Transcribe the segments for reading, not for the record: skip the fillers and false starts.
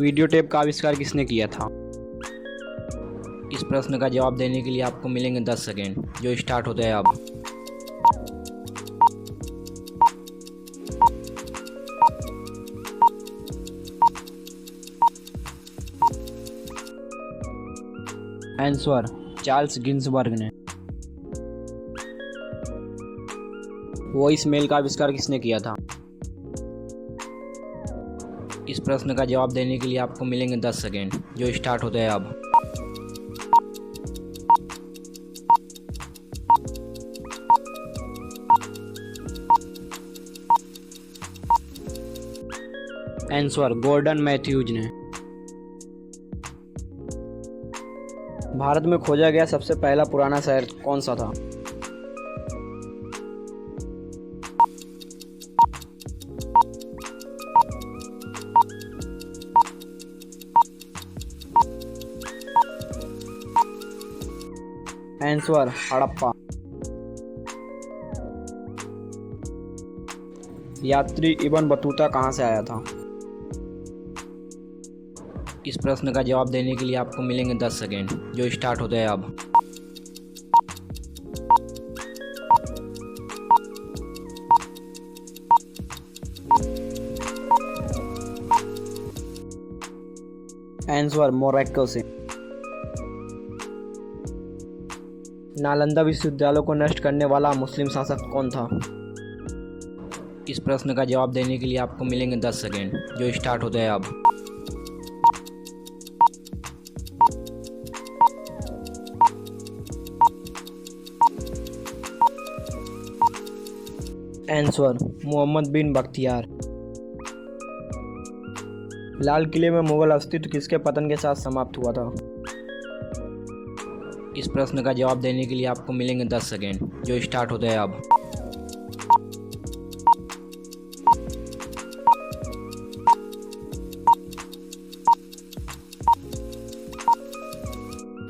Video tape का आविष्कार किसने किया था? इस प्रश्न का जवाब देने के लिए आपको मिलेंगे 10 सेकेंड, जो स्टार्ट होता है अब। आंसर चार्ल्स गिन्सबर्ग ने। वॉइस मेल का आविष्कार किसने किया था? इस प्रश्न का जवाब देने के लिए आपको मिलेंगे 10 सेकेंड, जो स्टार्ट होता है अब। आंसर गॉर्डन मैथ्यूज ने। भारत में खोजा गया सबसे पहला पुराना शहर कौन सा था? आंसर हड़प्पा। यात्री इब्न बतूता कहाँ से आया था? इस प्रश्न का जवाब देने के लिए आपको मिलेंगे 10 सेकेंड, जो स्टार्ट होता है अब। आंसर मोरक्को से। नालंदा विश्वविद्यालय को नष्ट करने वाला मुस्लिम शासक कौन था? इस प्रश्न का जवाब देने के लिए आपको मिलेंगे 10 सेकेंड, जो स्टार्ट होता है अब। आंसर मोहम्मद बिन बख्तियार। लाल किले में मुगल अस्तित्व किसके पतन के साथ समाप्त हुआ था? इस प्रश्न का जवाब देने के लिए आपको मिलेंगे 10 सेकेंड, जो स्टार्ट होता है अब।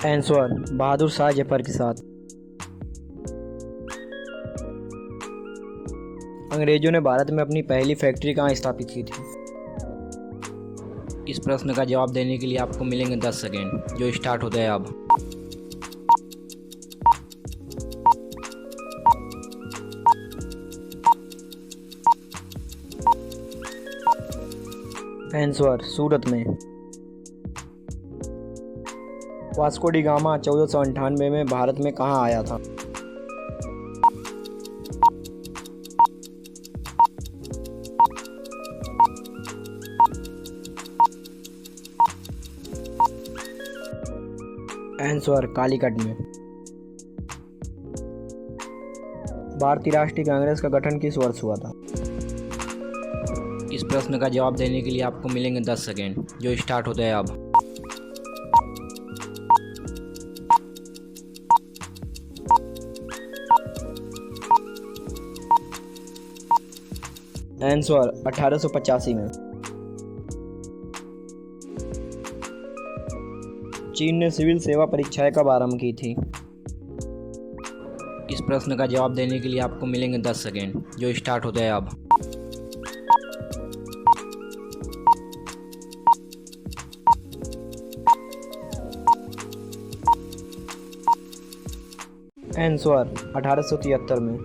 आंसर बहादुर शाह जफर के साथ। अंग्रेजों ने भारत में अपनी पहली फैक्ट्री कहाँ स्थापित की थी? इस प्रश्न का जवाब देने के लिए आपको मिलेंगे 10 सेकेंड, जो स्टार्ट होता है अब। आंसर सूरत में। वास्को डी गामा 1498 में भारत में कहाँ आया था? आंसर कालीकट में। भारतीय राष्ट्रीय कांग्रेस का गठन किस वर्ष हुआ था? इस प्रश्न का जवाब देने के लिए आपको मिलेंगे 10 सेकेंड, जो स्टार्ट होता है अब। आंसर 1885 में। चीन ने सिविल सेवा परीक्षाएं कब आरंभ की थी? इस प्रश्न का जवाब देने के लिए आपको मिलेंगे 10 सेकेंड, जो स्टार्ट होता है अब। आंसर 1873 में।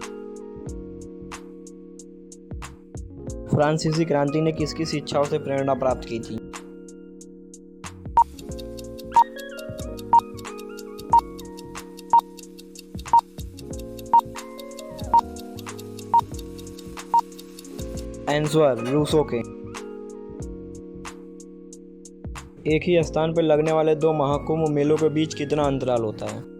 फ्रांसीसी क्रांति ने किसकी शिक्षाओं से प्रेरणा प्राप्त की थी? आंसर रूसो के। एक ही स्थान पर लगने वाले दो महाकुंभ मेलों के बीच कितना अंतराल होता है?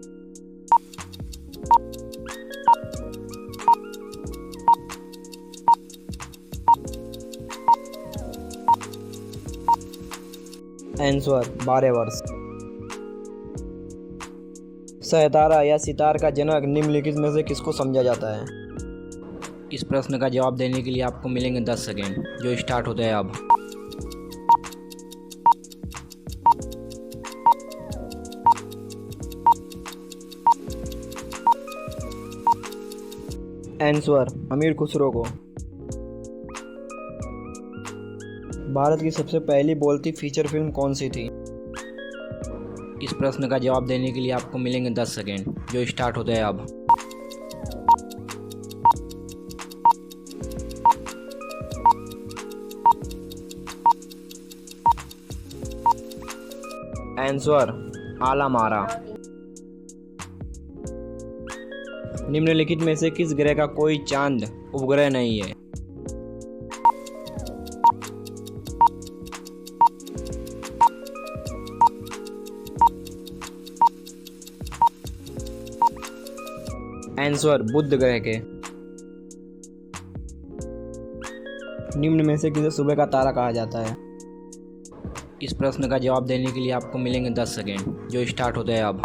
आंसर 12 वर्ष। सहतारा या सितार का जनक निम्नलिखित में से किसको समझा जाता है? इस प्रश्न का जवाब देने के लिए आपको मिलेंगे 10 सेकेंड, जो स्टार्ट होता है अब। आंसर अमीर खुसरो को। भारत की सबसे पहली बोलती फीचर फिल्म कौन सी थी? इस प्रश्न का जवाब देने के लिए आपको मिलेंगे 10 सेकेंड, जो स्टार्ट होता है अब। आंसर आला मारा। निम्नलिखित में से किस ग्रह का कोई चांद उपग्रह नहीं है? आंसर बुध ग्रह के। निम्न में से किसे सुबह का तारा कहा जाता है? इस प्रश्न का जवाब देने के लिए आपको मिलेंगे 10 सेकेंड, जो स्टार्ट होता है अब।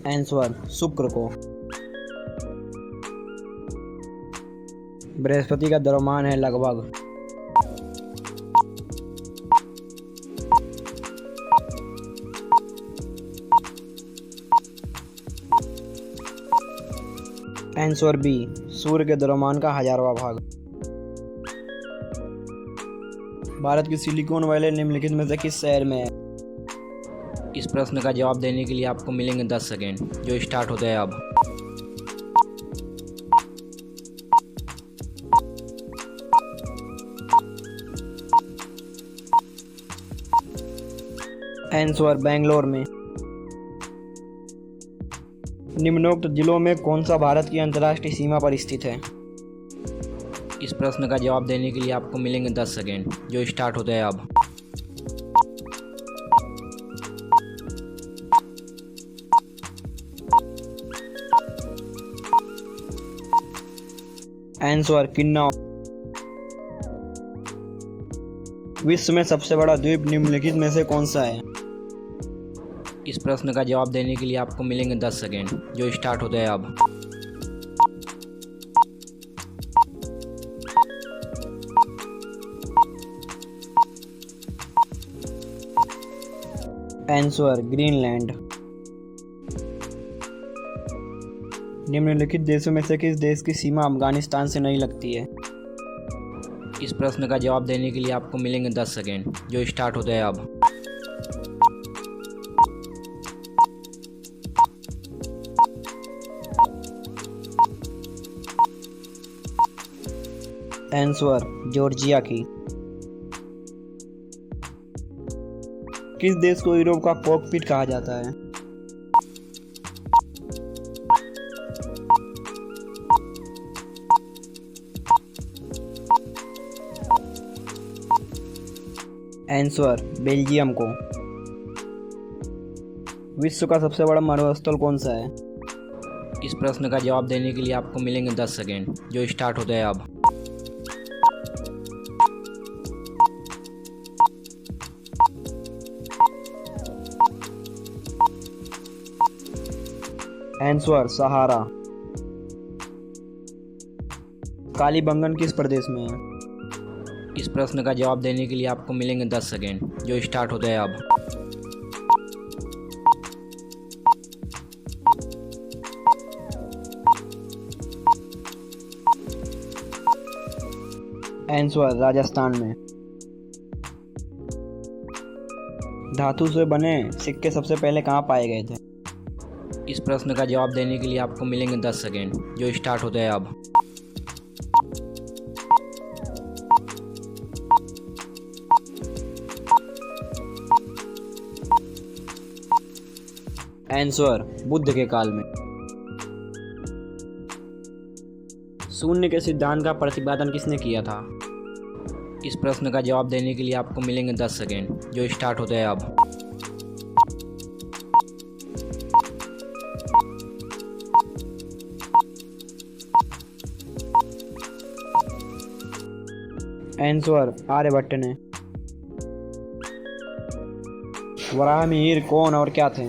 आंसर शुक्र को। बृहस्पति का द्रव्यमान है लगभग। आंसर बी, सूर्य के द्रव्यमान का 1000वां भाग। भारत की सिलिकॉन वैली निम्नलिखित में से किस शहर में है? इस प्रश्न का जवाब देने के लिए आपको मिलेंगे 10 सेकेंड, जो स्टार्ट होता है अब। आंसर बेंगलोर में। निम्नोक्त जिलों में कौन सा भारत की अंतर्राष्ट्रीय सीमा पर स्थित है? इस प्रश्न का जवाब देने के लिए आपको मिलेंगे 10 सेकेंड, जो स्टार्ट होता है अब। आंसर किन्नौर। विश्व में सबसे बड़ा द्वीप निम्नलिखित में से कौन सा है? इस प्रश्न का जवाब देने के लिए आपको मिलेंगे 10 सेकेंड, जो स्टार्ट होता है अब। Answer Greenland. निम्नलिखित देशों में से किस देश की सीमा अफगानिस्तान से नहीं लगती है? इस प्रश्न का जवाब देने के लिए आपको मिलेंगे 10 सेकेंड, जो स्टार्ट होता है अब। आंसर जॉर्जिया की। किस देश को यूरोप का कॉकपिट कहा जाता है? आंसर बेल्जियम को। विश्व का सबसे बड़ा मरुस्थल कौन सा है? इस प्रश्न का जवाब देने के लिए आपको मिलेंगे 10 सेकेंड, जो स्टार्ट होता है अब। Answer Sahara. कालीबंगन किस प्रदेश में है? इस प्रश्न का जवाब देने के लिए आपको मिलेंगे 10 सेकेंड, जो स्टार्ट होता है अब। आंसर राजस्थान में। धातु से बने सिक्के सबसे पहले कहाँ पाए गए थे? इस प्रश्न का जवाब देने के लिए आपको मिलेंगे 10 सेकेंड, जो स्टार्ट होता है अब। आंसर बुद्ध के काल में। शून्य के सिद्धांत का प्रतिपादन किसने किया था? इस प्रश्न का जवाब देने के लिए आपको मिलेंगे 10 सेकेंड, जो स्टार्ट होता है अब। आंसर आर्यभट्ट ने। वराहमिहिर कौन और क्या थे?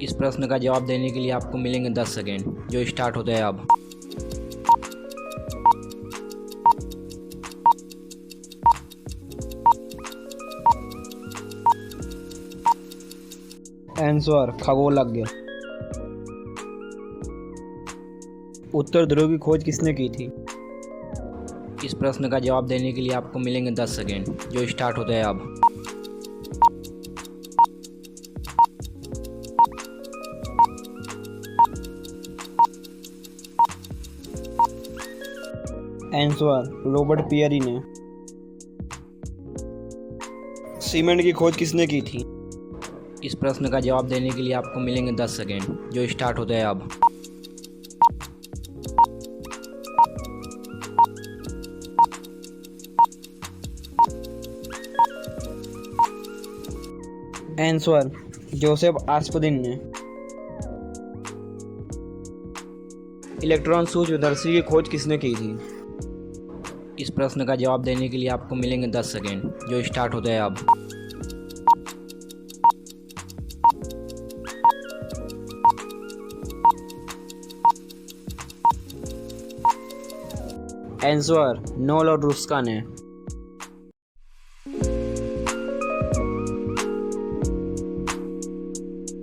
इस प्रश्न का जवाब देने के लिए आपको मिलेंगे 10 सेकेंड, जो स्टार्ट होता है अब। आंसर खगोलज्ञ। उत्तर ध्रुव की खोज किसने की थी? इस प्रश्न का जवाब देने के लिए आपको मिलेंगे 10 सेकेंड, जो स्टार्ट होता है अब। आंसर रॉबर्ट पियरी ने। सीमेंट की खोज किसने की थी? इस प्रश्न का जवाब देने के लिए आपको मिलेंगे 10 सेकेंड, जो स्टार्ट होता है अब। आंसर जोसेफ आस्पदिन ने। इलेक्ट्रॉन सूक्ष्मदर्शी की खोज किसने की थी? इस प्रश्न का जवाब देने के लिए आपको मिलेंगे 10 सेकेंड, जो स्टार्ट होता है अब। आंसर नोल और रुस्का ने।